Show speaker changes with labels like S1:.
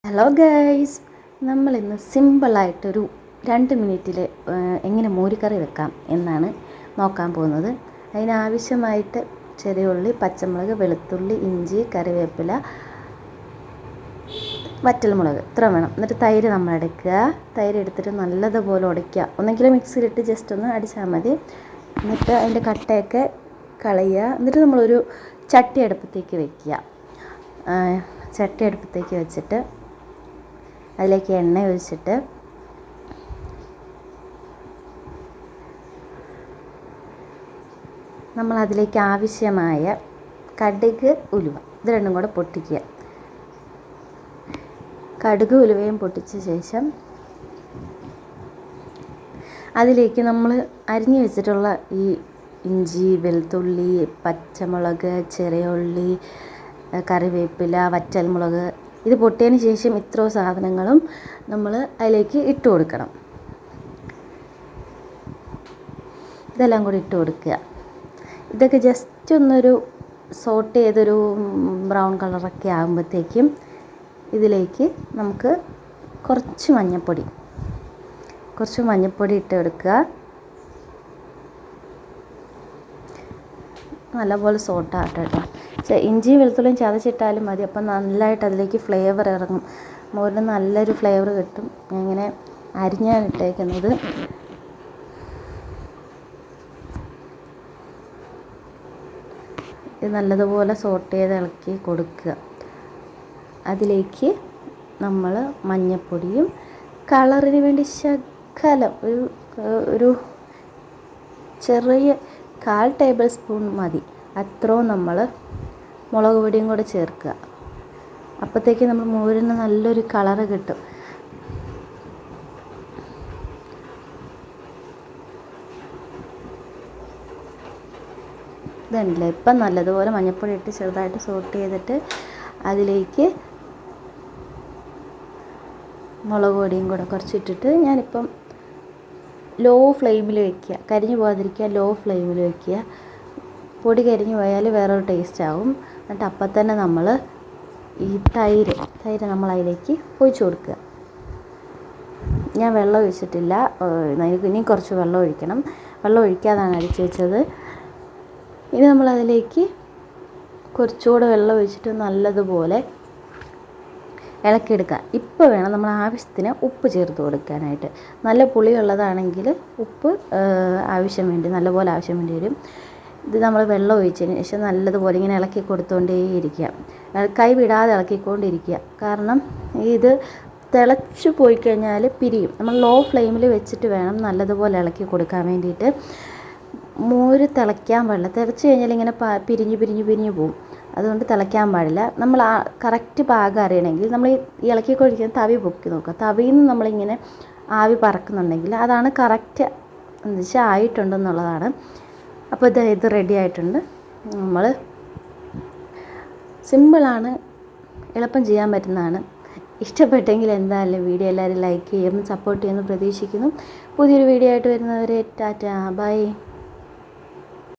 S1: Hello guys, നമ്മളിന്ന് സിമ്പിളായിട്ടൊരു 2 മിനിറ്റിൽ എങ്ങനെ മോരുകറി വെക്കാം എന്നാണ് നോക്കാൻ പോകുന്നത്. അതിനാവശ്യമായിട്ട് ചെറിയ ഉള്ളി, പച്ചമുളക്, വെളുത്തുള്ളി, ഇഞ്ചി, കറിവേപ്പില, വറ്റൽമുളക് ഇത്ര വേണം. എന്നിട്ട് തൈര് നമ്മൾ എടുക്കുക. തൈര് എടുത്തിട്ട് നല്ലതുപോലെ ഉടയ്ക്കുക. ഒന്നെങ്കിലും മിക്സിയിലിട്ട് ജസ്റ്റ് ഒന്ന് അടിച്ചാൽ മതി. എന്നിട്ട് അതിൻ്റെ കട്ടയൊക്കെ കളയുക. എന്നിട്ട് നമ്മളൊരു ചട്ടി അടുപ്പത്തേക്ക് വയ്ക്കുക. ചട്ടി അടുപ്പത്തേക്ക് വെച്ചിട്ട് അതിലേക്ക് എണ്ണ ഒഴിച്ചിട്ട് നമ്മൾ അതിലേക്ക് ആവശ്യമായ കടുക്, ഉലുവ ഇത് രണ്ടും കൂടെ പൊട്ടിക്കുക. കടുക് ഉലുവയും പൊട്ടിച്ച ശേഷം അതിലേക്ക് നമ്മൾ അരിഞ്ഞു വെച്ചിട്ടുള്ള ഈ ഇഞ്ചി, വെളുത്തുള്ളി, പച്ചമുളക്, ചെറിയ ഉള്ളി, കറിവേപ്പില, വറ്റൽമുളക് ഇത് പൊട്ടിയതിന് ശേഷം ഇത്രയും സാധനങ്ങളും നമ്മൾ അതിലേക്ക് ഇട്ട് കൊടുക്കണം. ഇതെല്ലാം കൂടി ഇട്ട് കൊടുക്കുക. ഇതൊക്കെ ജസ്റ്റ് ഒന്നൊരു സോട്ട് ചെയ്തൊരു ബ്രൗൺ കളറൊക്കെ ആകുമ്പോഴത്തേക്കും ഇതിലേക്ക് നമുക്ക് കുറച്ച് മഞ്ഞൾപ്പൊടി ഇട്ട് കൊടുക്കുക. നല്ലപോലെ സോട്ടാകട്ടെ കേട്ടോ. ഇഞ്ചിയും വെളുത്തുള്ളിയും ചതച്ചിട്ടാലും മതി. അപ്പം നല്ലതായിട്ട് അതിലേക്ക് ഫ്ലേവർ ഇറങ്ങും. മോരിന് നല്ലൊരു ഫ്ലേവർ കിട്ടും. ഇങ്ങനെ അരിഞ്ഞാണ് ഇട്ടേക്കുന്നത്. ഇത് നല്ലതുപോലെ സോട്ട് ചെയ്ത് ഇളക്കി കൊടുക്കുക. അതിലേക്ക് നമ്മൾ മഞ്ഞൾപ്പൊടിയും കളറിന് വേണ്ടി ശകലം ഒരു ചെറിയ 1/4 ടേബിൾ സ്പൂൺ മതി. അത്രയും നമ്മൾ മുളക് പൊടിയും കൂടെ ചേർക്കുക. അപ്പോഴത്തേക്ക് നമ്മൾ മോരിന് നല്ലൊരു കളറ് കിട്ടും. ഇതുണ്ടല്ലേ, ഇപ്പം നല്ലതുപോലെ മഞ്ഞൾപ്പൊടി ഇട്ട് ചെറുതായിട്ട് സോട്ട് ചെയ്തിട്ട് അതിലേക്ക് മുളക് പൊടിയും കൂടെ കുറച്ചിട്ടിട്ട് ഞാനിപ്പം ലോ ഫ്ലെയിമിൽ വയ്ക്കുക. കരിഞ്ഞു പോകാതിരിക്കുക, ലോ ഫ്ലെയിമിൽ വയ്ക്കുക. പൊടി കരിഞ്ഞു പോയാൽ വേറൊരു ടേസ്റ്റ് ആവും. എന്നിട്ട് അപ്പം തന്നെ നമ്മൾ ഈ തൈര് നമ്മൾ അതിലേക്ക് ഒഴിച്ച് കൊടുക്കുക. ഞാൻ വെള്ളം ഒഴിച്ചിട്ടില്ല, ഇനി കുറച്ച് വെള്ളം ഒഴിക്കണം. വെള്ളം ഒഴിക്കാതാണ് അടിച്ച് വെച്ചത്. ഇനി നമ്മളതിലേക്ക് കുറച്ചുകൂടെ വെള്ളം ഒഴിച്ചിട്ട് നല്ലതുപോലെ ഇളക്കിയെടുക്കുക. ഇപ്പോൾ വേണം നമ്മൾ ആവശ്യത്തിന് ഉപ്പ് ചേർത്ത് കൊടുക്കാനായിട്ട്. നല്ല പുളിയുള്ളതാണെങ്കിൽ ഉപ്പ് നല്ലപോലെ ആവശ്യം വേണ്ടി വരും. ഇത് നമ്മൾ വെള്ളം ഒഴിച്ചതിന് ശേഷം നല്ലതുപോലെ ഇങ്ങനെ ഇളക്കി കൊടുത്തുകൊണ്ടേയിരിക്കുക. കൈ വിടാതെ ഇളക്കിക്കൊണ്ടിരിക്കുക. കാരണം ഇത് തിളച്ച് പോയി കഴിഞ്ഞാൽ പിരിയും. നമ്മൾ ലോ ഫ്ലെയിമിൽ വെച്ചിട്ട് വേണം നല്ലതുപോലെ ഇളക്കി കൊടുക്കാൻ വേണ്ടിയിട്ട്. മോര് തിളയ്ക്കാൻ പാടില്ല. തിളച്ച് കഴിഞ്ഞാൽ ഇങ്ങനെ പിരിഞ്ഞ് പോകും. അതുകൊണ്ട് തിളയ്ക്കാൻ പാടില്ല. നമ്മൾ ആ കറക്റ്റ് പാകം അറിയണമെങ്കിൽ നമ്മൾ ഈ ഇളക്കിക്കൊണ്ടിരിക്കുന്ന തവി പൊക്കി നോക്കുക. തവിയിൽ നിന്ന് നമ്മളിങ്ങനെ ആവി പറക്കുന്നുണ്ടെങ്കിൽ അതാണ് കറക്റ്റ് എന്ന് വെച്ചാൽ ആയിട്ടുണ്ടെന്നുള്ളതാണ്. അപ്പോൾ ഇത് റെഡി ആയിട്ടുണ്ട്. നമ്മൾ സിമ്പിളാണ്, എളുപ്പം ചെയ്യാൻ പറ്റുന്നതാണ്. ഇഷ്ടപ്പെട്ടെങ്കിൽ എന്തായാലും വീഡിയോ എല്ലാവരും ലൈക്ക് ചെയ്യും, സപ്പോർട്ട് ചെയ്യുമെന്ന് പ്രതീക്ഷിക്കുന്നു. പുതിയൊരു വീഡിയോ ആയിട്ട് വരുന്നവരെ ടാറ്റാ, ബൈ.